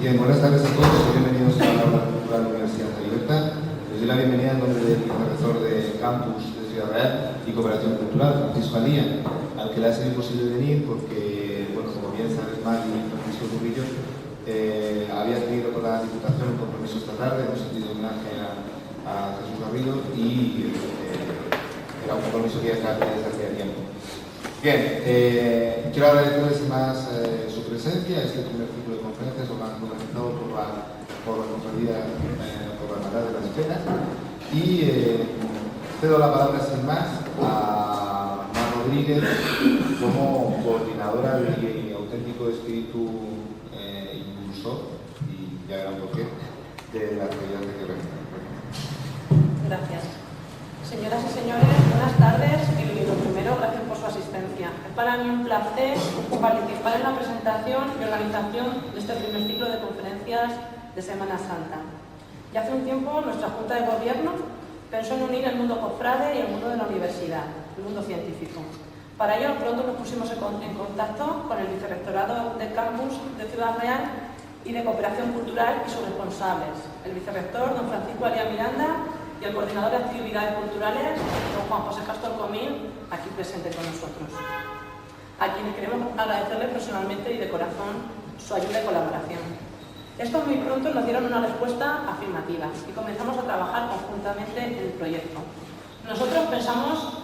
Bien, buenas tardes a todos y bienvenidos a la Aula Cultural de la Universidad de Libertad. Les doy la bienvenida en nombre del profesor de Campus de Ciudad Real y Cooperación Cultural, Francisco Alía, al que le ha sido imposible venir porque, bueno, como bien sabes, Mari y Francisco Turrillo había tenido con la Diputación un compromiso esta tarde, hemos sentido homenaje a Jesús Garrido y era un compromiso que ya estaba desde hacía tiempo. Bien, quiero agradecerles sin más su presencia. Este primer ciclo de conferencias organizado por la Cofradía, por la Hermandad de las Penas, y cedo la palabra sin más a Mar Rodríguez como coordinadora y auténtico espíritu impulsor, y ya verán por qué, de la actividad de que realiza. Gracias. Señoras y señores, buenas tardes y lo primero, gracias por su asistencia. Es para mí un placer participar en la presentación y organización de este primer ciclo de conferencias de Semana Santa. Ya hace un tiempo nuestra Junta de Gobierno pensó en unir el mundo cofrade y el mundo de la universidad, el mundo científico. Para ello pronto nos pusimos en contacto con el Vicerrectorado del Campus de Ciudad Real y de Cooperación Cultural y sus responsables, el Vicerrector, don Francisco Alía Miranda, y el coordinador de actividades culturales, don Juan José Pastor Comín, aquí presente con nosotros, a quienes queremos agradecerles personalmente y de corazón su ayuda y colaboración. Estos muy pronto nos dieron una respuesta afirmativa y comenzamos a trabajar conjuntamente en el proyecto. Nosotros pensamos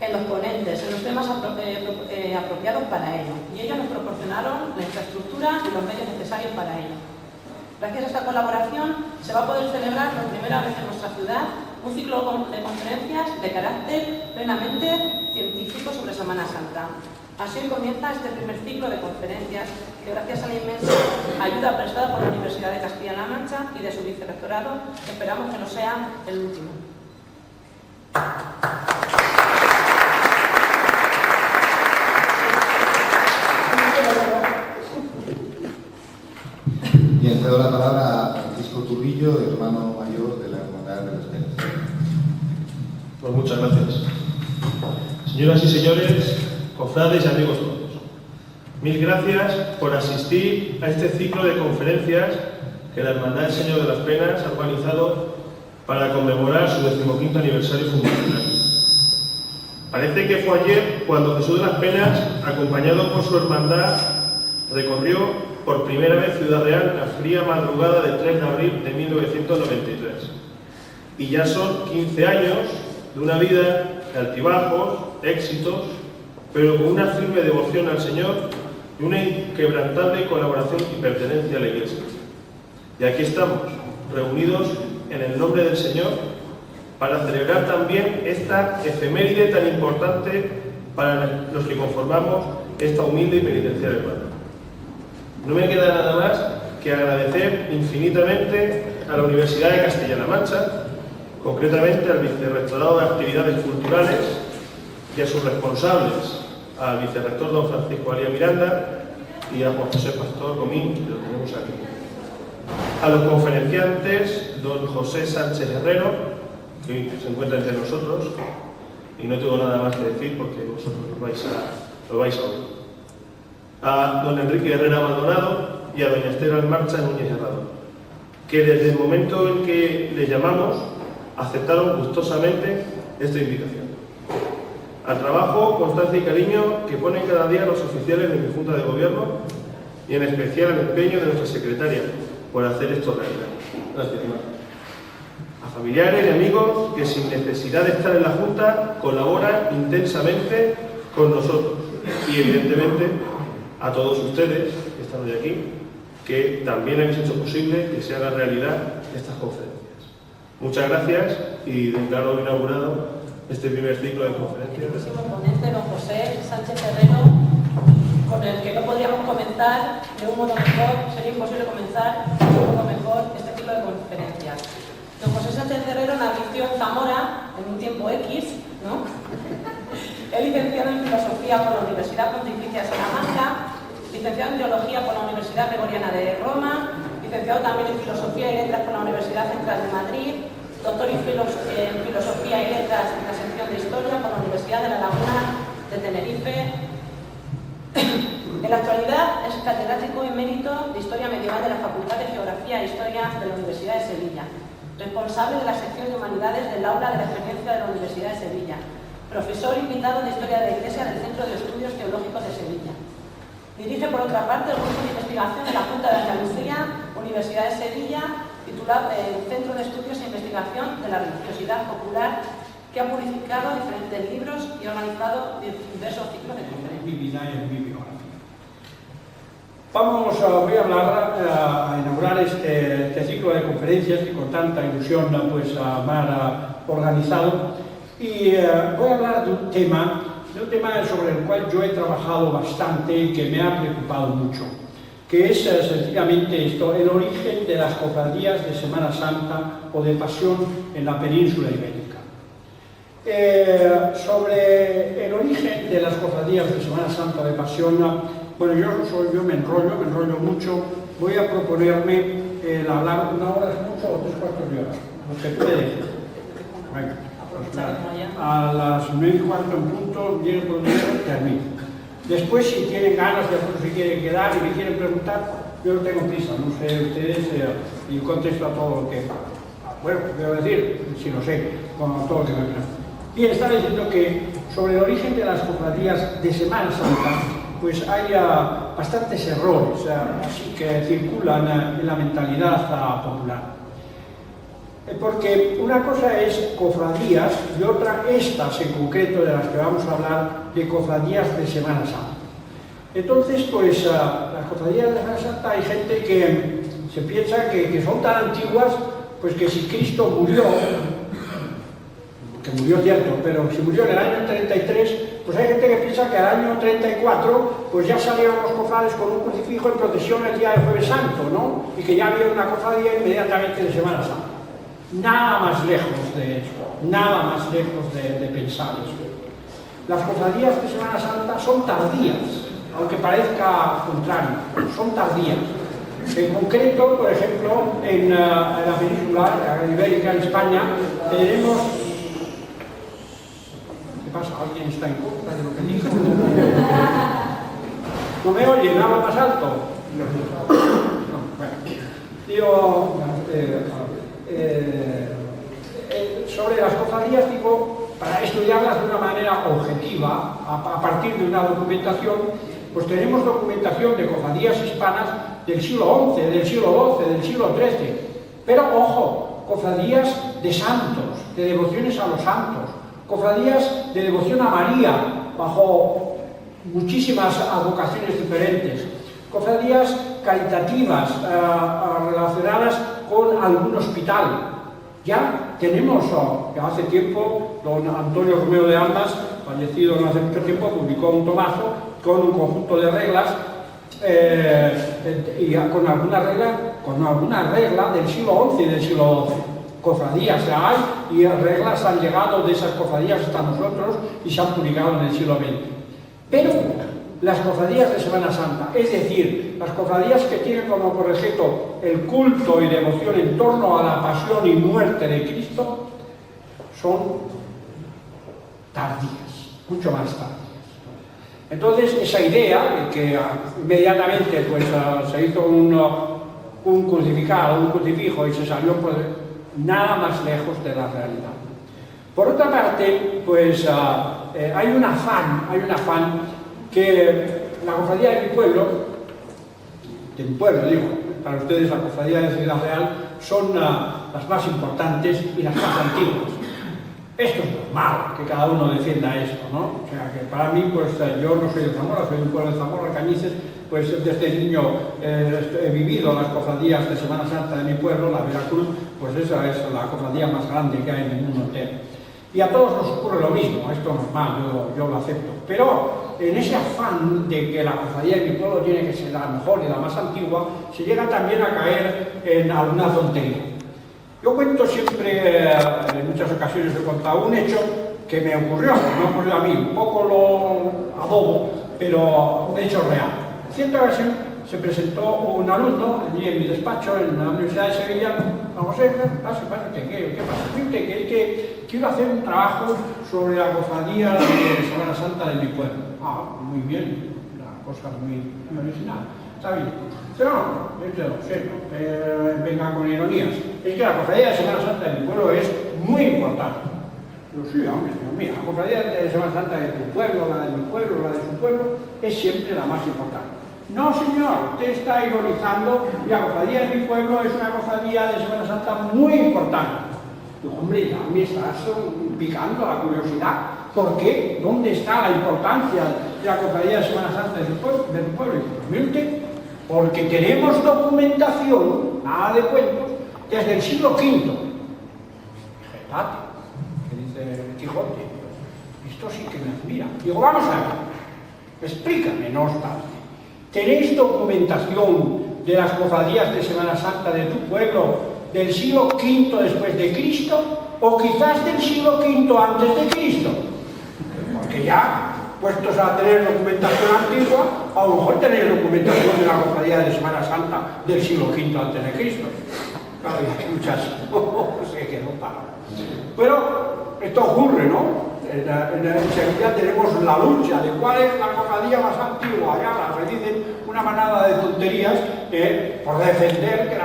en los ponentes, en los temas apropiados para ello, y ellos nos proporcionaron la infraestructura y los medios necesarios para ello. Gracias a esta colaboración se va a poder celebrar por primera vez en nuestra ciudad un ciclo de conferencias de carácter plenamente científico sobre Semana Santa. Así comienza este primer ciclo de conferencias que, gracias a la inmensa ayuda prestada por la Universidad de Castilla-La Mancha y de su vicerrectorado, esperamos que no sea el último. Bien, cedo la palabra a Francisco Turrillo, hermano mayor de la Hermandad de las Penas. Pues muchas gracias. Señoras y señores, cofrades y amigos todos, mil gracias por asistir a este ciclo de conferencias que la Hermandad del Señor de las Penas ha organizado para conmemorar su 15º aniversario fundacional. Parece que fue ayer cuando Jesús de las Penas, acompañado por su hermandad, recorrió por primera vez Ciudad Real la fría madrugada del 3 de abril de 1993. Y ya son 15 años de una vida de altibajos, éxitos, pero con una firme devoción al Señor y una inquebrantable colaboración y pertenencia a la Iglesia. Y aquí estamos, reunidos en el nombre del Señor, para celebrar también esta efeméride tan importante para los que conformamos esta humilde y penitencial hermandad. No me queda nada más que agradecer infinitamente a la Universidad de Castilla-La Mancha, concretamente al Vicerrectorado de Actividades Culturales y a sus responsables, al Vicerrector don Francisco Alía Miranda y a Juan José Pastor Comín, que lo tenemos aquí. A los conferenciantes, don José Sánchez Herrero, que hoy se encuentra entre nosotros, y no tengo nada más que decir porque vosotros lo vais a oír. A don Enrique Herrera Maldonado y a doña Esther Almarcha Núñez Herrado, que desde el momento en que les llamamos aceptaron gustosamente esta invitación. Al trabajo, constancia y cariño que ponen cada día los oficiales de mi Junta de Gobierno y en especial el empeño de nuestra secretaria por hacer esto realidad. Gracias, hermano. A familiares y amigos que sin necesidad de estar en la Junta colaboran intensamente con nosotros y evidentemente a todos ustedes que están hoy aquí, que también habéis hecho posible que se haga realidad estas conferencias. Muchas gracias y declaro inaugurado este primer ciclo de conferencias. El próximo ponente, don José Sánchez Herrero, con el que no podríamos comenzar de un modo mejor, sería imposible comenzar de un modo mejor este ciclo de conferencias. Don José Sánchez Herrero nació en Zamora en un tiempo X, ¿no? Es licenciado en Filosofía por la Universidad Pontificia de Salamanca, licenciado en Teología por la Universidad Gregoriana de Roma, licenciado también en Filosofía y Letras por la Universidad Central de Madrid, doctor en Filosofía y Letras en la sección de Historia por la Universidad de La Laguna de Tenerife. En la actualidad es catedrático emérito de Historia Medieval de la Facultad de Geografía e Historia de la Universidad de Sevilla, responsable de la sección de Humanidades del Aula de la Experiencia de la Universidad de Sevilla, profesor invitado de Historia de la Iglesia del Centro de Estudios Teológicos de Sevilla. Dirige, por otra parte, el grupo de investigación de la Junta de Andalucía, Universidad de Sevilla, titulado Centro de Estudios e Investigación de la Religiosidad Popular, que ha publicado diferentes libros y organizado diversos ciclos de conferencias. Mi vida y mi biografía. Voy a hablar, a inaugurar este ciclo de conferencias que con tanta ilusión pues, me han organizado, y voy a hablar de un tema sobre el cual yo he trabajado bastante y que me ha preocupado mucho, que es sencillamente esto, el origen de las cofradías de Semana Santa o de Pasión en la península ibérica. Sobre el origen de las cofradías de Semana Santa de Pasión, bueno, yo me enrollo mucho. Voy a proponerme el hablar 1 hora, es mucho, o 3/4 de hora, lo que tú me dejes. Venga, pues a las 9:15 en punto, 10 por termino. Después, si tienen ganas, si quieren quedar y me quieren preguntar, yo no tengo prisa, no sé ustedes, y contesto a todo lo que... Bueno, quiero decir, si lo sé, con todo lo que me preguntan. Bien, estaba diciendo que sobre el origen de las cofradías de Semana Santa, pues hay bastantes errores así que circulan en la mentalidad popular. Porque una cosa es cofradías y otra estas en concreto de las que vamos a hablar, de cofradías de Semana Santa. Entonces, pues las cofradías de Semana Santa hay gente que se piensa que son tan antiguas, pues que si Cristo murió, que murió cierto, pero si murió en el año 33, pues hay gente que piensa que al año 34 pues ya salieron los cofrades con un crucifijo en procesión el día de Jueves Santo, ¿no? Y que ya había una cofradía inmediatamente de Semana Santa. Nada más lejos de eso, nada más lejos de pensar eso. Las cofradías de Semana Santa son tardías, aunque parezca contrario, son tardías. En concreto, por ejemplo, en la península ibérica, en España, tenemos... ¿Qué pasa? ¿Alguien está en contra de lo que digo? ¿No me oyen? ¿Hablo más alto? No, bueno. Digo, sobre las cofradías, digo, para estudiarlas de una manera objetiva, a partir de una documentación, pues tenemos documentación de cofradías hispanas del siglo XI, del siglo XII, del siglo XIII. Pero, ojo, cofradías de santos, de devociones a los santos, cofradías de devoción a María, bajo muchísimas advocaciones diferentes, cofradías caritativas relacionadas con algún hospital. Ya tenemos, ya hace tiempo, don Antonio Romero de Armas, fallecido no hace mucho tiempo, publicó un tomazo con un conjunto de reglas y con alguna regla del siglo XI y del siglo XII. Cofradías ya hay y reglas han llegado de esas cofradías hasta nosotros y se han publicado en el siglo XX. Pero las cofradías de Semana Santa, es decir, las cofradías que tienen como por objeto el culto y devoción en torno a la pasión y muerte de Cristo, son tardías, mucho más tardías. Entonces, esa idea de que inmediatamente pues, se hizo un crucifijo y se salió por nada más lejos de la realidad. Por otra parte, pues hay un afán que la cofradía de mi pueblo, digo, para ustedes la cofradía de Ciudad Real son las más importantes y las más antiguas. Esto es normal, que cada uno defienda esto, ¿no? O sea, que para mí, pues yo no soy de Zamora, soy de un pueblo de Zamora, Cañices, pues desde niño he vivido las cofradías de Semana Santa de mi pueblo, la Veracruz, pues esa es la cofradía más grande que hay en el mundo entero. Y a todos nos ocurre lo mismo, esto es normal, yo lo acepto. Pero en ese afán de que la cofradía de mi pueblo tiene que ser la mejor y la más antigua, se llega también a caer en alguna tontería. Yo cuento siempre, en muchas ocasiones he contado un hecho que me ocurrió, no ocurrió a mí, un poco lo adobo, pero un hecho real. En cierta ocasión se presentó un alumno allí en mi despacho en la Universidad de Sevilla. Vamos a ver, ¿qué pasa? Que quiero hacer un trabajo sobre la cofradía de Semana Santa de mi pueblo. Ah, muy bien, la cosa muy original. Está bien. Pero no, esto no sé, venga con ironías. Es que la cofradía de Semana Santa de mi pueblo es muy importante. Yo sí, hombre, Dios mío, la cofradía de Semana Santa de tu pueblo, la de mi pueblo, la de su pueblo, es siempre la más importante. No, señor, usted está ironizando y la cofradía de mi pueblo es una cofradía de Semana Santa muy importante. Digo, hombre, ya me estás picando la curiosidad. ¿Por qué? ¿Dónde está la importancia de la cofradía de Semana Santa de tu pueblo? Y pues, mire usted, porque tenemos documentación, nada de cuentos, desde el siglo V. Fíjate, que dice Quijote, esto sí que me admira. Digo, vamos a ver, explícame, no obstante. ¿Tenéis documentación de las cofradías de Semana Santa de tu pueblo del siglo V después de Cristo o quizás del siglo V antes de Cristo? Porque ya, puestos a tener documentación antigua, a lo mejor tenéis documentación de la cofradía de Semana Santa del siglo V antes de Cristo. Claro, hay muchas, sé que no para. Pero esto ocurre, ¿no? En Sevilla tenemos la lucha de cuál es la cofradía más antigua. Ya se dicen una manada de tonterías por defender que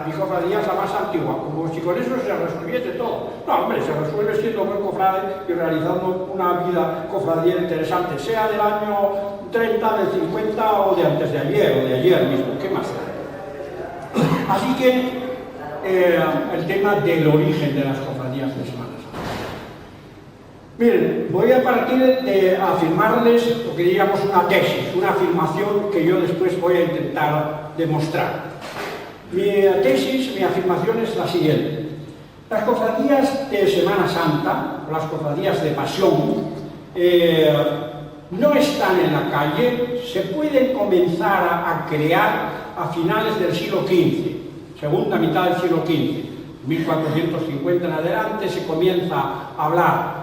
mi cofradía es la más antigua, como si con eso se resolviese todo. No, hombre, se resuelve siendo buen cofrade y realizando una vida cofradía interesante, sea del año 30, del 50 o de antes de ayer, o de ayer mismo, ¿qué más da? Así que el tema del origen de las cofradías de Semana Santa. Miren, voy a partir de afirmarles lo que diríamos una tesis, una afirmación que yo después voy a intentar demostrar. Mi tesis, mi afirmación es la siguiente. Las cofradías de Semana Santa, o las cofradías de Pasión, no están en la calle, se pueden comenzar a crear a finales del siglo XV, segunda mitad del siglo XV, 1450 en adelante se comienza a hablar.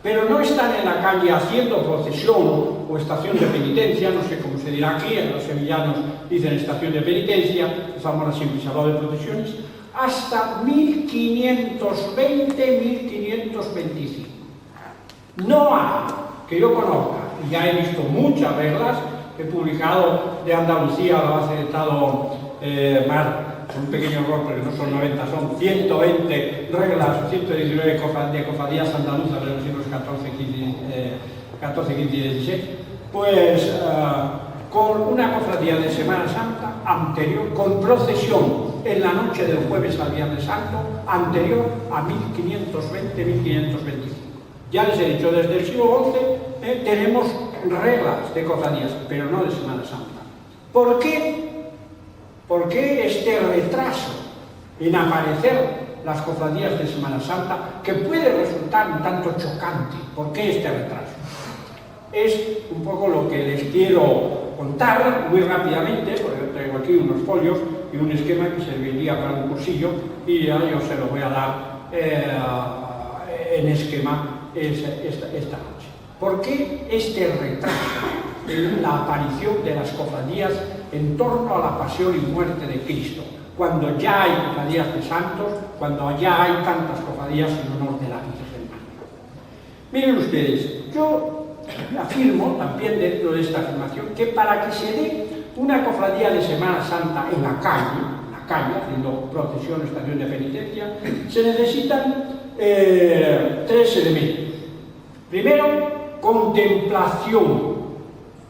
Pero no están en la calle haciendo procesión o estación de penitencia, no sé cómo se dirá aquí, los sevillanos dicen estación de penitencia, en Zamora siempre se habló de procesiones, hasta 1520, 1525. No hay, que yo conozca, y ya he visto muchas reglas, he publicado de Andalucía, lo ha citado Mar, un pequeño error porque no son 90, son 120 reglas, 119 de cofradías andaluzas de los siglos XIV, XV y XVI, pues con una cofradía de Semana Santa anterior, con procesión en la noche del jueves al Viernes Santo, anterior a 1520-1525. Ya les he dicho, desde el siglo XI tenemos reglas de cofradías, pero no de Semana Santa. ¿Por qué? ¿Por qué este retraso en aparecer las cofradías de Semana Santa, que puede resultar un tanto chocante? ¿Por qué este retraso? Es un poco lo que les quiero contar muy rápidamente, porque tengo aquí unos folios y un esquema que serviría para un cursillo, y ya yo se lo voy a dar en esquema esta noche. ¿Por qué este retraso en la aparición de las cofradías en torno a la pasión y muerte de Cristo, cuando ya hay cofradías de santos, cuando ya hay tantas cofradías en honor de la Virgen María? Miren ustedes, yo afirmo también dentro de esta afirmación que para que se dé una cofradía de Semana Santa en la calle, haciendo procesión, estación de penitencia, se necesitan tres elementos. Primero, contemplación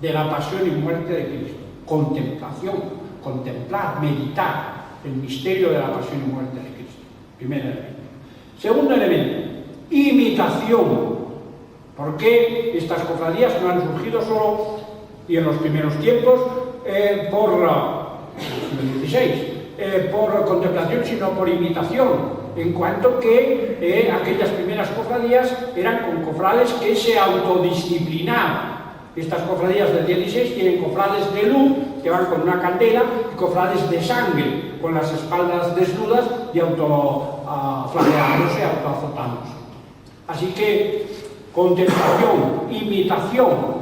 de la pasión y muerte de Cristo. Contemplación, contemplar, meditar el misterio de la pasión y muerte de Cristo. Primer elemento. Segundo elemento, imitación. ¿Por qué estas cofradías no han surgido solo y en los primeros tiempos por contemplación, sino por imitación? En cuanto que aquellas primeras cofradías eran con cofrades que se autodisciplinaban. Estas cofradías del 16 tienen cofrades de luz, que van con una candela, y cofrades de sangre, con las espaldas desnudas y autoflagelándose, autoazotándose. Así que, contemplación, imitación.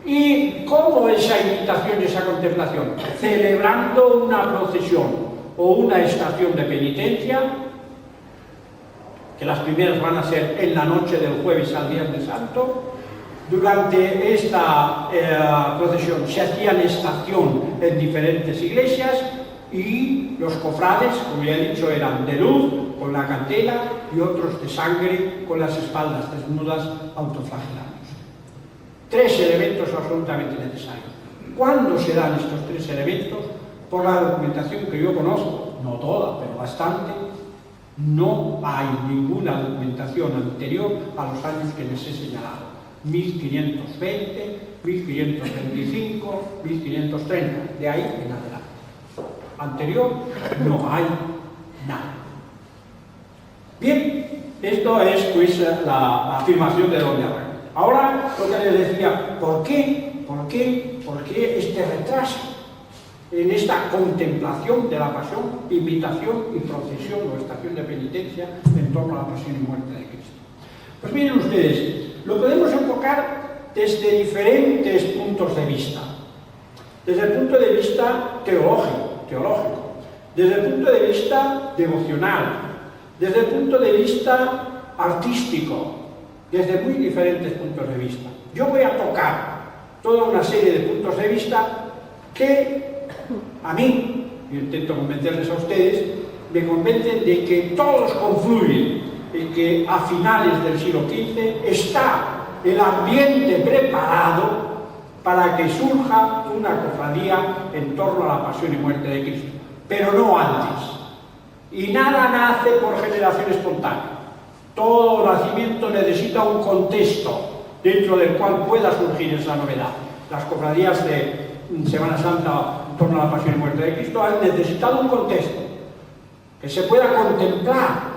¿Y cómo esa imitación y esa contemplación? Celebrando una procesión o una estación de penitencia, que las primeras van a ser en la noche del jueves al Viernes Santo, Durante esta procesión se hacían estación en diferentes iglesias y los cofrades, como ya he dicho, eran de luz, con la candela, y otros de sangre, con las espaldas desnudas, autoflagelándose. 3 elementos absolutamente necesarios. ¿Cuándo se dan estos 3 elementos? Por la documentación que yo conozco, no toda, pero bastante, no hay ninguna documentación anterior a los años que les he señalado. 1520, 1525, 1530, de ahí en adelante. Anterior no hay nada. Bien, esto es pues la afirmación de don Arran. Ahora lo que les decía, ¿por qué este retraso en esta contemplación de la pasión, invitación y procesión o estación de penitencia en torno a la pasión y muerte de Cristo? Pues miren ustedes, lo podemos enfocar desde diferentes puntos de vista. Desde el punto de vista teológico, desde el punto de vista devocional, desde el punto de vista artístico, desde muy diferentes puntos de vista. Yo voy a tocar toda una serie de puntos de vista que a mí, yo intento convencerles a ustedes, me convencen de que todos confluyen en que a finales del siglo XV está el ambiente preparado para que surja una cofradía en torno a la pasión y muerte de Cristo, pero no antes. Y nada nace por generación espontánea. Todo nacimiento necesita un contexto dentro del cual pueda surgir esa novedad. Las cofradías de Semana Santa en torno a la pasión y muerte de Cristo han necesitado un contexto que se pueda contemplar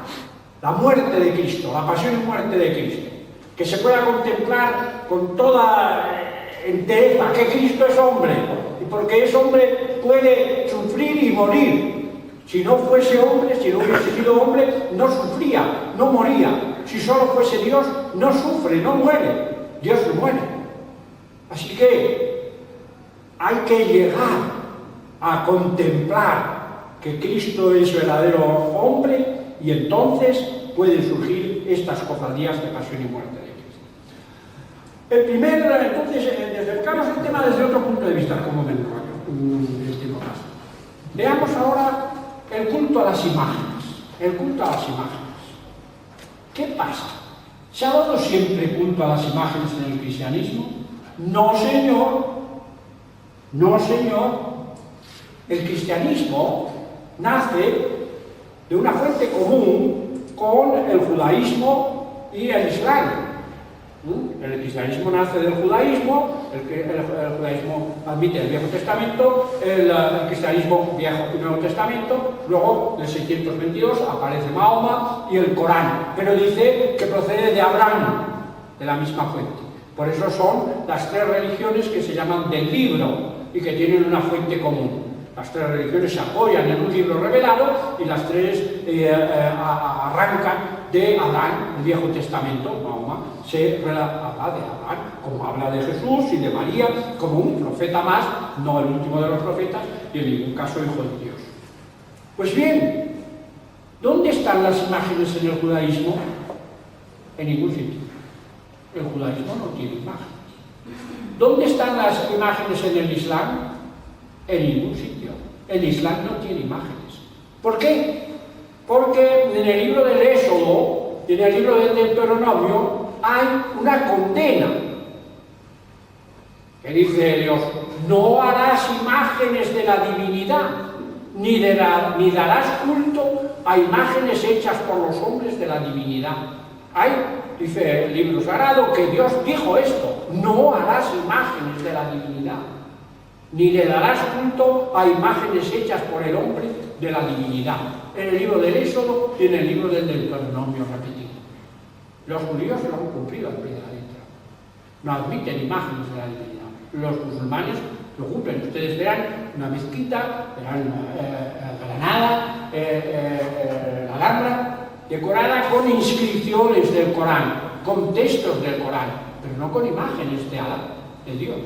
la muerte de Cristo, la pasión y muerte de Cristo, que se pueda contemplar con toda entereza que Cristo es hombre, y porque es hombre puede sufrir y morir. Si no fuese hombre, si no hubiese sido hombre, no sufría, no moría. Si solo fuese Dios, no sufre, no muere. Dios no muere. Así que hay que llegar a contemplar que Cristo es verdadero hombre, y entonces pueden surgir estas cofradías de pasión y muerte de Cristo. Entonces, acercamos el tema desde otro punto de vista, como me enrollo en este caso. Veamos ahora el culto a las imágenes. El culto a las imágenes. ¿Qué pasa? ¿Se ha dado siempre culto a las imágenes en el cristianismo? No, señor. No, señor. El cristianismo nace de una fuente común con el judaísmo y el islam. El cristianismo nace del judaísmo, el judaísmo admite el Viejo Testamento, el cristianismo Viejo y Nuevo Testamento, luego en 622 aparece Mahoma y el Corán, pero dice que procede de Abraham, de la misma fuente. Por eso son las 3 religiones que se llaman del libro y que tienen una fuente común. Las 3 religiones se apoyan en un libro revelado y las 3 arrancan de Adán, el Viejo Testamento. Mahoma se habla de Adán, como habla de Jesús y de María, como un profeta más, no el último de los profetas, y en ningún caso hijo de Dios. Pues bien, ¿dónde están las imágenes en el judaísmo? En ningún sitio. El judaísmo no tiene imágenes. ¿Dónde están las imágenes en el Islam? En ningún sitio. El Islam no tiene imágenes. ¿Por qué? Porque en el libro del Éxodo y en el libro del Deuteronomio hay una condena que dice Dios: no harás imágenes de la divinidad, ni darás culto a imágenes hechas por los hombres de la divinidad. Hay, dice el libro sagrado, que Dios dijo esto: no harás imágenes de la divinidad, ni le darás culto a imágenes hechas por el hombre de la divinidad. En el libro del Éxodo y en el libro del Deuteronomio repetido. Los judíos lo han cumplido al pie de la letra. No admiten imágenes de la divinidad. Los musulmanes lo cumplen. Ustedes verán una mezquita, verán Granada, la Alhambra, decorada con inscripciones del Corán, con textos del Corán, pero no con imágenes de Allah, de Dios.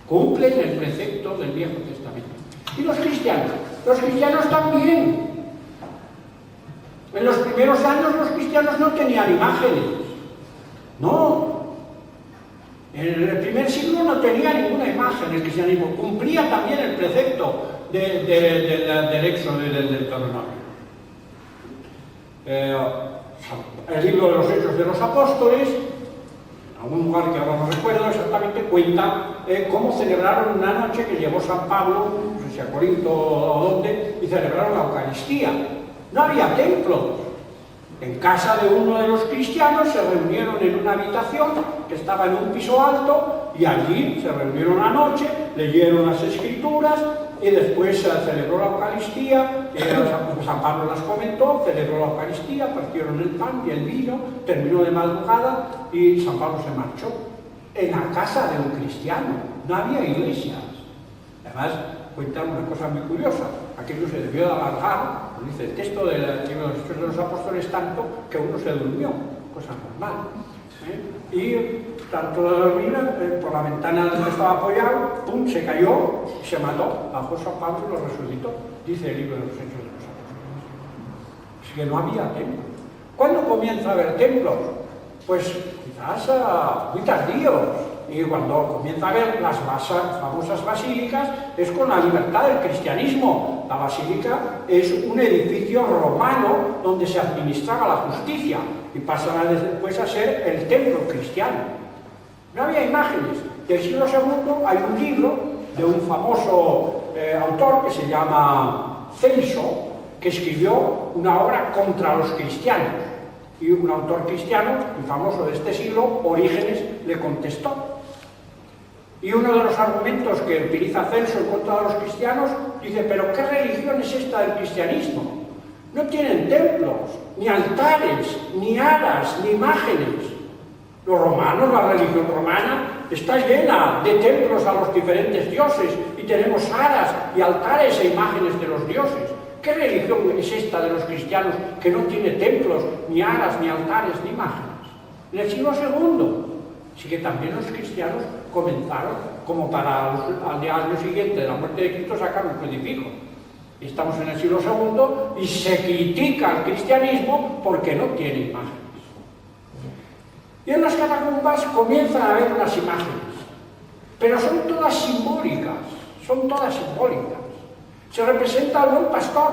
Cumplen el precepto del Viejo Testamento. ¿Y los cristianos? Los cristianos también. En los primeros años los cristianos no tenían imágenes. No. En el primer siglo no tenía ninguna imagen el cristianismo, cumplía también el precepto del Éxodo y del Deuteronomio. El libro de los Hechos de los Apóstoles, en algún lugar que ahora no recuerdo exactamente, cuenta cómo celebraron una noche que llevó San Pablo, no sé si a Corinto o dónde, y celebraron la Eucaristía. No había templos. En casa de uno de los cristianos se reunieron en una habitación que estaba en un piso alto y allí se reunieron la noche, leyeron las escrituras y después se celebró la Eucaristía, San Pablo las comentó, celebró la Eucaristía, partieron el pan y el vino, terminó de madrugada y San Pablo se marchó. En la casa de un cristiano, no había iglesias. Además, cuentan una cosa muy curiosa, aquello se debió de alargar, dice el texto del libro de los Hechos de los Apóstoles, tanto que uno se durmió, cosa normal. Y tanto de dormir, por la ventana donde estaba apoyado, pum, se cayó y se mató, bajó San Pablo y lo resucitó, dice el libro de los Hechos de los Apóstoles. Así que no había templos. ¿Cuándo comienza a haber templos? Pues quizás muy tardíos. Y cuando comienza a haber las famosas basílicas es con la libertad del cristianismo. La basílica es un edificio romano donde se administraba la justicia y pasa después a ser el templo cristiano. No había imágenes. Del siglo II hay un libro de un famoso autor que se llama Celso, que escribió una obra contra los cristianos. Y un autor cristiano, muy famoso de este siglo, Orígenes, le contestó. Y uno de los argumentos que utiliza Celso en contra de los cristianos dice: ¿pero qué religión es esta del cristianismo? No tienen templos, ni altares, ni aras, ni imágenes. Los romanos, la religión romana, está llena de templos a los diferentes dioses y tenemos aras y altares e imágenes de los dioses. ¿Qué religión es esta de los cristianos que no tiene templos, ni aras, ni altares, ni imágenes? En el siglo II, sí que también los cristianos comenzaron, como para al año siguiente de la muerte de Cristo, sacar un crucifijo. Estamos en el siglo II y se critica al cristianismo porque no tiene imágenes. Y en las catacumbas comienzan a haber unas imágenes, pero son todas simbólicas, Se representa al buen pastor,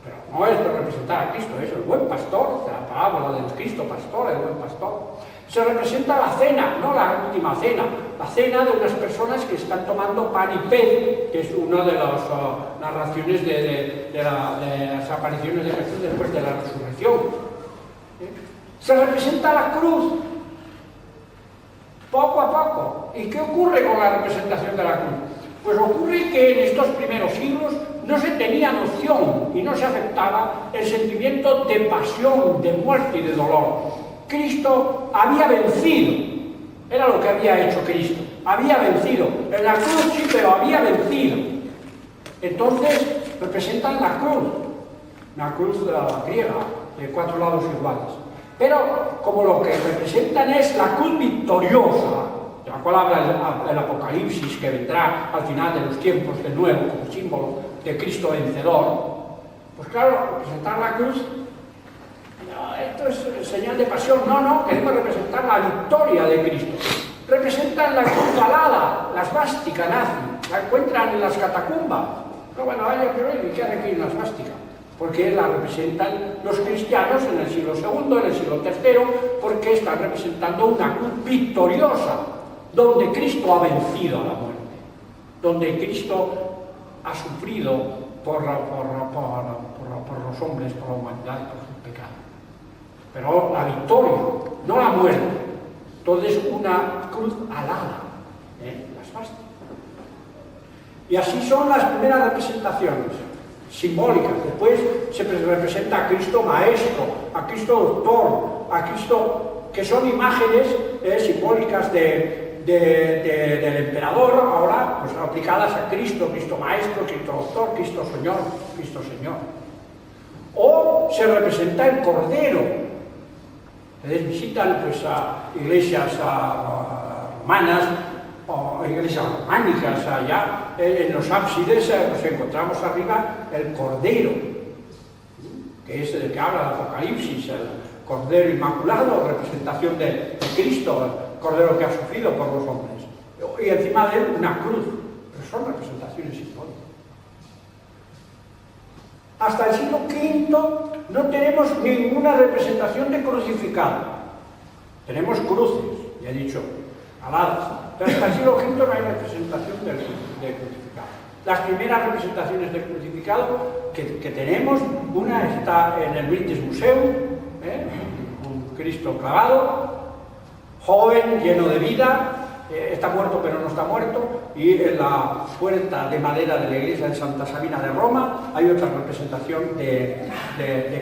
pero no es de representar a Cristo, es el buen pastor, de la parábola del Cristo pastor, el buen pastor. Se representa la cena, no la última cena, la cena de unas personas que están tomando pan y pez, que es una de las narraciones de las apariciones de Jesús después de la resurrección. Se representa la cruz, poco a poco. ¿Y qué ocurre con la representación de la cruz? Pues ocurre que en estos primeros siglos no se tenía noción y no se aceptaba el sentimiento de pasión, de muerte y de dolor. Cristo había vencido, era lo que había hecho Cristo, había vencido. En la cruz sí, pero había vencido. Entonces representan la cruz, una cruz griega, de 4 lados iguales. Pero como lo que representan es la cruz victoriosa, de la cual habla el Apocalipsis, que vendrá al final de los tiempos de nuevo como símbolo de Cristo vencedor, pues claro, representar la cruz, no, esto es señal de pasión, no, queremos representar la victoria de Cristo. Representan la cruz alada, la svástica nazi, la encuentran en las catacumbas. No, bueno, pero ¿qué hace aquí en la svástica? Porque la representan los cristianos en el siglo II, en el siglo III, porque están representando una cruz victoriosa, donde Cristo ha vencido a la muerte, donde Cristo ha sufrido por los hombres, por la humanidad y por su pecado. Pero la victoria, no la muerte. Entonces, una cruz alada, la svástica. Y así son las primeras representaciones simbólicas. Después se representa a Cristo Maestro, a Cristo Doctor, a Cristo, que son imágenes simbólicas del emperador, ahora pues aplicadas a Cristo, Cristo Maestro, Cristo Doctor, Cristo Señor, Cristo Señor. O se representa el Cordero. Ustedes visitan pues, a iglesias romanas o iglesias románicas, allá en los ábsides nos encontramos arriba el Cordero, que es el que habla el Apocalipsis, el Cordero Inmaculado, representación de Cristo, Cordero que ha sufrido por los hombres. Y encima de él una cruz. Pero son representaciones simbólicas. Hasta el siglo V no tenemos ninguna representación de crucificado. Tenemos cruces, ya he dicho, aladas. Pero hasta el siglo V no hay representación de crucificado. Las primeras representaciones del crucificado que tenemos, una está en el British Museum, un Cristo clavado, joven, lleno de vida, está muerto pero no está muerto, y en la puerta de madera de la iglesia de Santa Sabina de Roma hay otra representación de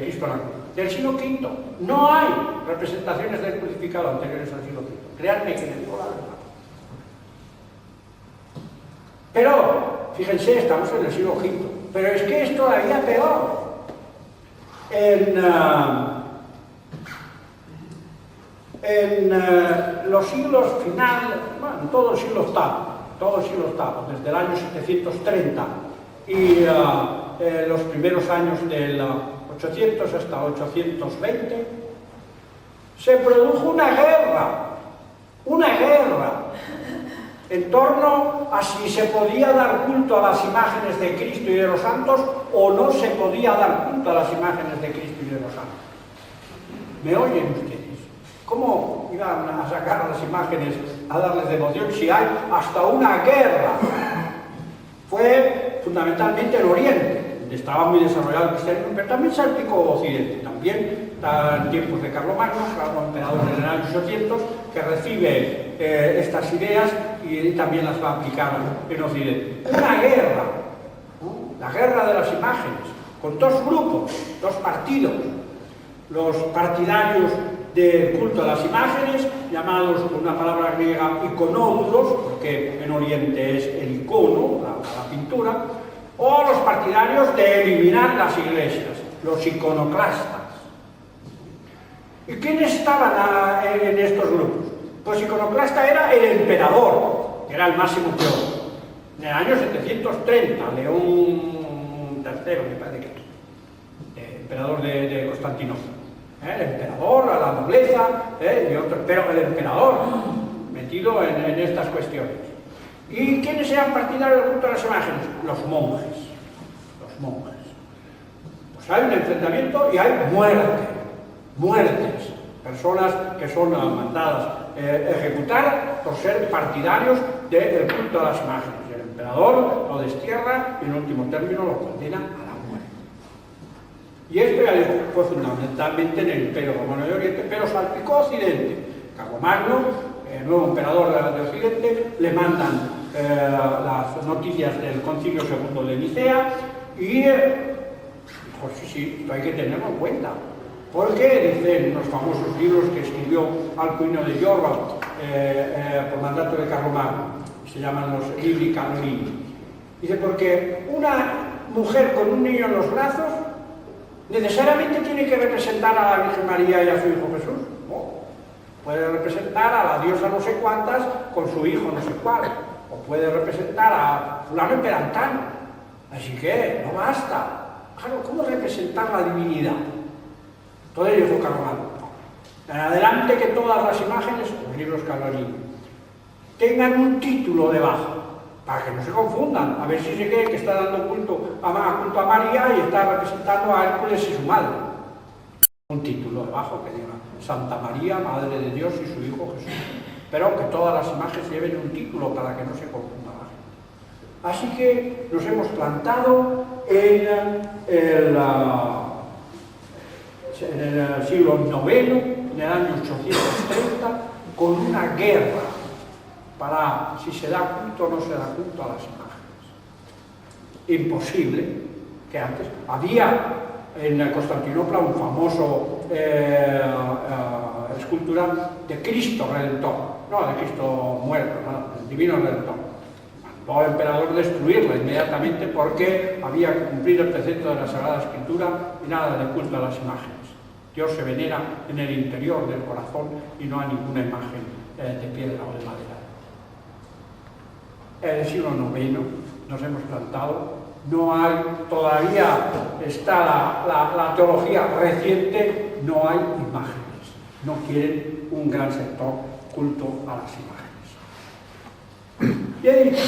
Cristo en la cruz. Del siglo V no hay representaciones del crucificado anteriores al siglo V. Créanme que les digo la verdad. Pero, fíjense, estamos en el siglo V, pero es que es todavía peor. En los siglos finales, bueno, todo el siglo VIII, desde el año 730 y los primeros años del 800 hasta 820, se produjo una guerra en torno a si se podía dar culto a las imágenes de Cristo y de los santos o no se podía dar culto a las imágenes de Cristo y de los santos. ¿Me oyen ustedes? ¿Cómo iban a sacar las imágenes a darles devoción si hay hasta una guerra? Fue fundamentalmente en Oriente, donde estaba muy desarrollado el cristianismo, pero también se aplicó Occidente. También en tiempos de Carlomagno, emperador en el año 800, que recibe estas ideas y también las va a aplicar en Occidente. Una guerra, ¿no? La guerra de las imágenes, con dos grupos, dos partidos, los partidarios del culto a las imágenes, llamados con una palabra griega iconódulos, porque en Oriente es el icono, la pintura, o los partidarios de eliminar las iglesias, los iconoclastas. ¿Y quiénes estaban en estos grupos? Pues iconoclasta era el emperador, que era el máximo teólogo. En el año 730, León III, me parece que emperador de Constantinopla. El emperador, a la nobleza, y otro, pero el emperador metido en estas cuestiones. ¿Y quiénes eran partidarios del culto a las imágenes? Los monjes. Pues hay un enfrentamiento y hay muertes, personas que son mandadas ejecutar por ser partidarios del culto a las imágenes. Y el emperador lo destierra y en último término lo condena a la muerte. Y esto ya digo, fue fundamentalmente en el Imperio Romano de Oriente, pero salpicó a Occidente. Carlomagno, el nuevo emperador de Occidente, le mandan las noticias del Concilio II de Nicea y pues sí, esto hay que tenerlo en cuenta. Porque dicen los famosos libros que escribió Alcuino de Yorba por mandato de Carlomagno, se llaman los Libri Canoni. Dice, porque una mujer con un niño en los brazos necesariamente tiene que representar a la Virgen María y a su hijo Jesús. No. Puede representar a la diosa no sé cuántas con su hijo no sé cuál. O puede representar a fulano y perantano. Así que no basta. Claro, ¿cómo representar la divinidad? Entonces dijo Carlomagno, en adelante que todas las imágenes, los libros Carolini, tengan un título debajo, para que no se confundan, a ver si se cree que está dando culto a María y está representando a Hércules y su madre. Un título debajo que diga Santa María, Madre de Dios y su Hijo Jesús. Pero que todas las imágenes lleven un título para que no se confunda más. Así que nos hemos plantado en el siglo IX, en el año 830, con una guerra para si se da culto o no se da culto a las imágenes. Imposible que antes. Había en Constantinopla un famoso escultura de Cristo Redentor, no de Cristo muerto, no, el Divino Redentor. Mandó al emperador destruirla inmediatamente porque había que cumplir el precepto de la Sagrada Escritura y nada de culto a las imágenes. Dios se venera en el interior del corazón y no a ninguna imagen de piedra o de madera. En el siglo IX nos hemos plantado, no hay, todavía está la teología reciente, no hay imágenes, no quieren un gran sector culto a las imágenes. Y he dicho,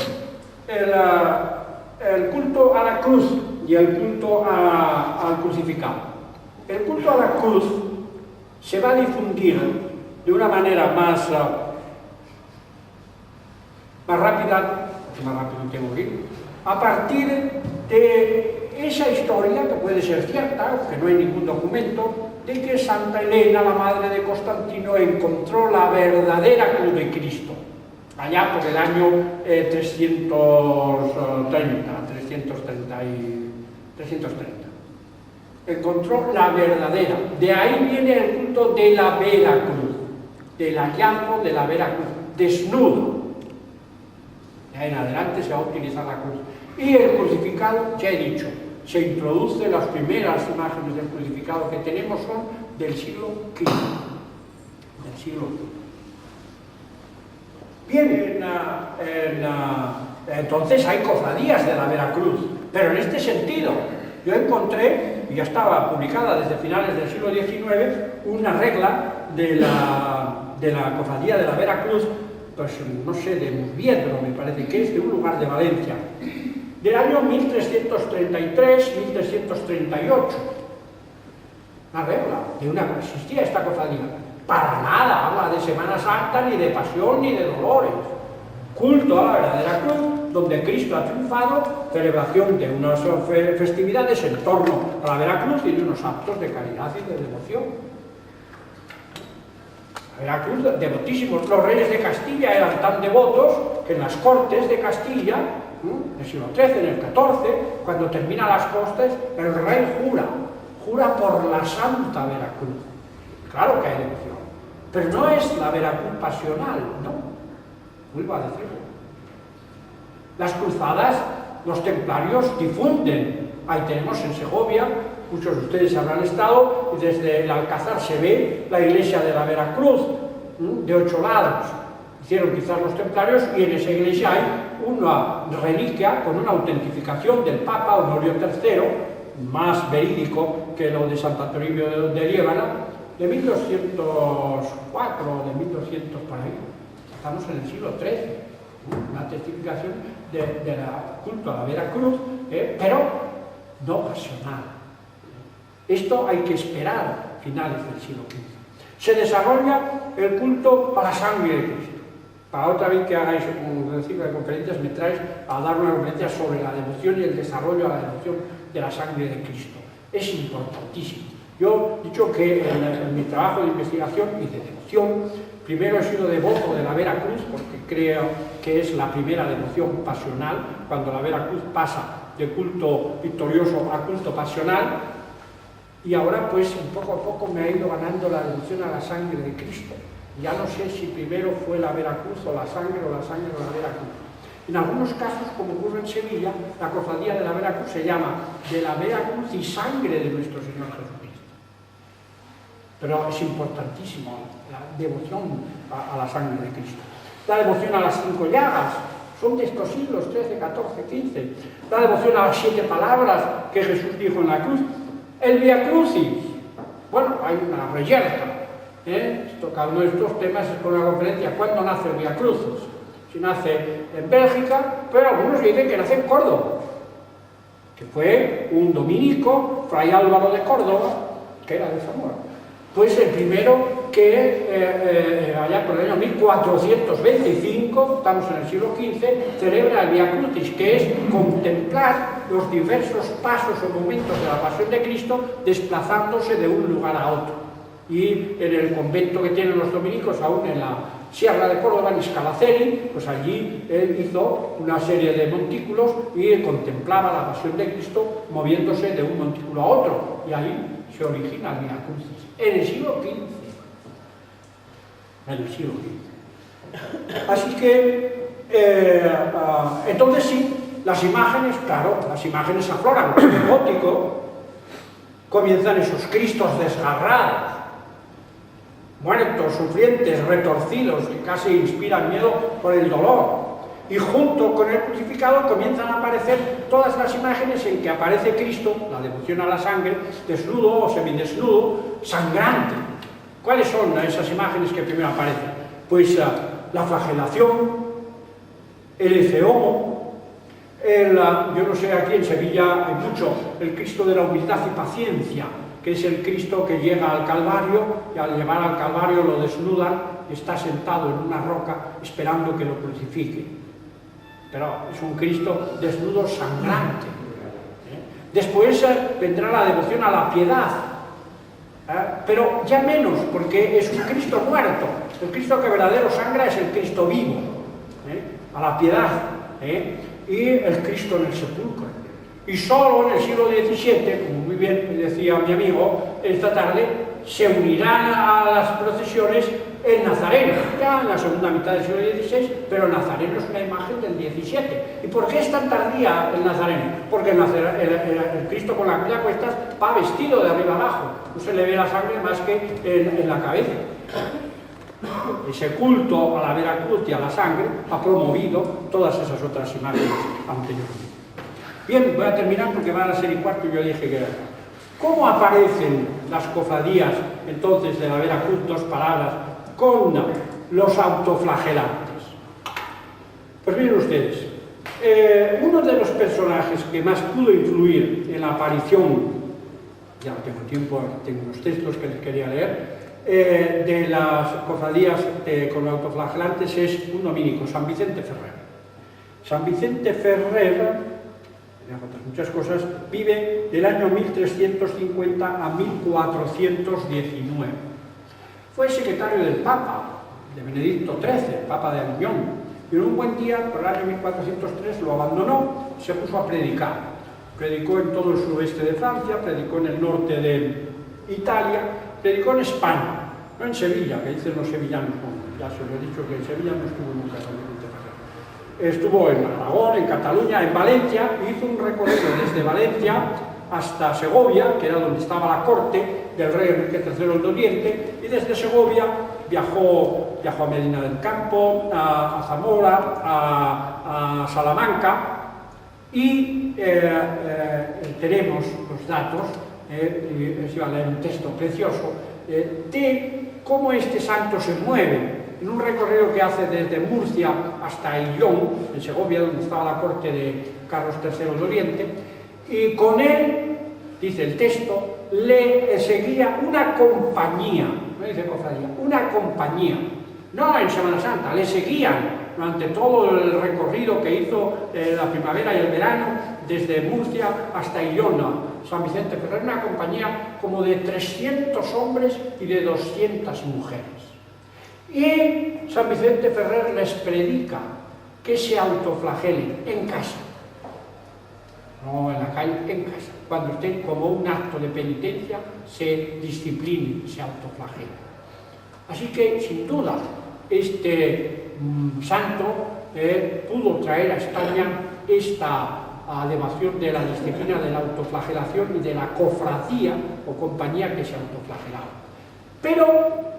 el culto a la cruz y el culto al crucificado. El culto a la cruz se va a difundir de una manera más rápida, más rápido tengo que ir, a partir de esa historia, que puede ser cierta, aunque no hay ningún documento, de que Santa Elena, la madre de Constantino, encontró la verdadera cruz de Cristo, allá por el año 330. Encontró la verdadera. De ahí viene el culto de la Vera Cruz, del hallazgo de la Vera Cruz, desnudo. De ahí en adelante se va a utilizar la cruz. Y el crucificado, ya he dicho, se introduce, las primeras imágenes del crucificado que tenemos son del siglo XV. Del siglo XV. Bien, entonces hay cofradías de la Veracruz, pero en este sentido, yo encontré, y ya estaba publicada desde finales del siglo XIX, una regla de la cofradía de la Veracruz, pues no sé, de Murviedro me parece que es, de un lugar de Valencia, del año 1333-1338. Una regla, existía esta cofradía. Para nada habla de Semana Santa, ni de pasión, ni de dolores. Culto a la verdadera cruz, donde Cristo ha triunfado, celebración de unas festividades en torno a la Veracruz y de unos actos de caridad y de devoción. La Veracruz, devotísimos. Los reyes de Castilla eran tan devotos que en las cortes de Castilla, en el siglo XIII, en el XIV, cuando termina las cortes, el rey jura por la Santa Veracruz. Claro que hay devoción, pero no es la Veracruz pasional, no. Vuelvo a decirlo. Las cruzadas, los templarios difunden. Ahí tenemos en Segovia, muchos de ustedes habrán estado, y desde el Alcázar se ve la iglesia de la Veracruz, de 8 lados. Hicieron quizás los templarios, y en esa iglesia hay una reliquia con una autentificación del Papa Honorio III, más verídico que lo de Santo Toribio de Liébana, de 1204, de 1200 por ahí. Estamos en el siglo XIII, una testificación de la culto a la Veracruz, pero no pasional. Esto hay que esperar finales del siglo XV. Se desarrolla el culto a la sangre de Cristo. Para otra vez que hagáis un ciclo de conferencias me traes a dar una conferencia sobre la devoción y el desarrollo de la devoción de la sangre de Cristo. Es importantísimo. Yo he dicho que en mi trabajo de investigación y de devoción, primero he sido devoto de la Veracruz, porque creo que es la primera devoción pasional, cuando la Veracruz pasa de culto victorioso a culto pasional, y ahora pues poco a poco me ha ido ganando la devoción a la sangre de Cristo. Ya no sé si primero fue la Veracruz o la sangre o la Veracruz. En algunos casos, como ocurre en Sevilla, la cofradía de la Veracruz se llama de la Veracruz y sangre de nuestro Señor Jesucristo. Pero es importantísimo la devoción a la sangre de Cristo. La devoción a las 5 llagas, son de estos siglos, 13, 14, 15. La devoción a las 7 palabras que Jesús dijo en la cruz. El Via Crucis, bueno, hay una reyerta. Cada uno de estos temas es por una conferencia. ¿Cuándo nace el Via Crucis? Si nace en Bélgica, pero algunos dicen que nace en Córdoba, que fue un dominico, Fray Álvaro de Córdoba, que era de Zamora. Pues el primero que allá por el año 1425, estamos en el siglo XV, celebra el Via Crucis, que es contemplar los diversos pasos o momentos de la Pasión de Cristo desplazándose de un lugar a otro. Y en el convento que tienen los dominicos, aún en la Sierra de Córdoba, en Escalaceri, pues allí él hizo una serie de montículos y contemplaba la Pasión de Cristo moviéndose de un montículo a otro. Y ahí se origina el Via Crucis, en el siglo XV. En el siglo XV. Así que, entonces sí, las imágenes, claro, las imágenes afloran. En el gótico comienzan esos Cristos desgarrados, muertos, sufrientes, retorcidos, que casi inspiran miedo por el dolor. Y junto con el crucificado comienzan a aparecer todas las imágenes en que aparece Cristo, la devoción a la sangre, desnudo o semidesnudo, sangrante. ¿Cuáles son esas imágenes que primero aparecen? Pues la flagelación, el eceomo, yo no sé, aquí en Sevilla hay mucho, el Cristo de la humildad y paciencia, que es el Cristo que llega al Calvario y al llegar al Calvario lo desnudan y está sentado en una roca esperando que lo crucifiquen. Pero es un Cristo desnudo, sangrante. Después vendrá la devoción a la piedad, pero ya menos, porque es un Cristo muerto. El Cristo que verdadero sangra es el Cristo vivo, a la piedad, y el Cristo en el sepulcro. Y solo en el siglo XVII, como muy bien decía mi amigo esta tarde, se unirán a las procesiones el Nazareno, ya en la segunda mitad del siglo XVI, pero el Nazareno es una imagen del XVII. ¿Y por qué es tan tardía el Nazareno? Porque el Cristo con la cruz a cuestas va vestido de arriba abajo, no se le ve la sangre más que en la cabeza. Ese culto a la vera cruz y a la sangre ha promovido todas esas otras imágenes anteriormente. Bien, voy a terminar porque van a ser y cuarto y yo dije que era. ¿Cómo aparecen las cofradías entonces de la vera cruz? Dos palabras, con los autoflagelantes. Pues miren ustedes, uno de los personajes que más pudo influir en la aparición, ya no tengo tiempo, tengo unos textos que les quería leer, de las cofradías con autoflagelantes es un dominico, San Vicente Ferrer. San Vicente Ferrer, muchas cosas, vive del año 1350 a 1419. Fue secretario del Papa, de Benedicto XIII, Papa de Aviñón, y en un buen día, por el año 1403, lo abandonó y se puso a predicar. Predicó en todo el suroeste de Francia, predicó en el norte de Italia, predicó en España, no en Sevilla, que dicen los sevillanos, ya se lo he dicho que en Sevilla no estuvo nunca San Vicente Ferrer. Estuvo en Aragón, en Cataluña, en Valencia, hizo un recorrido desde Valencia hasta Segovia, que era donde estaba la corte del rey Enrique III el Doliente, y desde Segovia viajó a Medina del Campo, a Zamora, a Salamanca, y tenemos los datos, les iba a leer un texto precioso, de cómo este santo se mueve en un recorrido que hace desde Murcia hasta Ayllón, en Segovia, donde estaba la corte de Carlos III el Doliente, y con él, dice el texto, le seguía una compañía, no dice cofradía, una compañía, no en Semana Santa, le seguían durante todo el recorrido que hizo la primavera y el verano, desde Murcia hasta Ayllón, San Vicente Ferrer, una compañía como de 300 hombres y de 200 mujeres. Y San Vicente Ferrer les predica que se autoflagelen en casa, no en la calle, en casa. Cuando estén como un acto de penitencia, se disciplinen, se autoflagelen. Así que, sin duda, este santo pudo traer a España esta devoción de la disciplina de la autoflagelación y de la cofradía o compañía que se autoflagelaba. Pero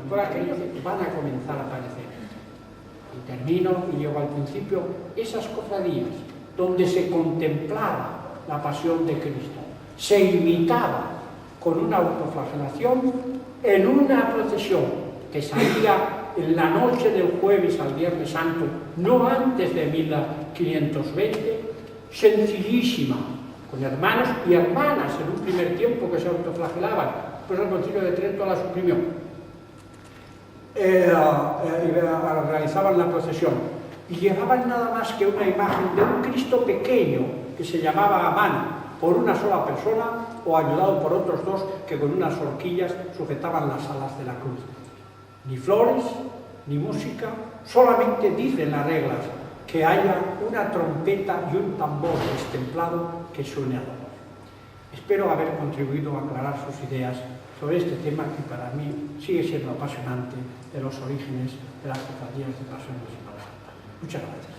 por aquellos que van a comenzar a aparecer. Y termino y llego al principio, esas cofradías donde se contemplaba la pasión de Cristo, se imitaba con una autoflagelación en una procesión que salía en la noche del jueves al Viernes Santo, no antes de 1520, sencillísima, con hermanos y hermanas en un primer tiempo que se autoflagelaban, pues el Concilio de Trento la suprimió. Realizaban la procesión y llevaban nada más que una imagen de un Cristo pequeño que se llamaba a mano por una sola persona o ayudado por otros dos que con unas horquillas sujetaban las alas de la cruz. Ni flores, ni música, solamente dicen las reglas que haya una trompeta y un tambor destemplado que suene a dolor. Espero haber contribuido a aclarar sus ideas sobre este tema que para mí sigue siendo apasionante de los orígenes de las cofradías de Pasión de Semana Santa. Muchas gracias.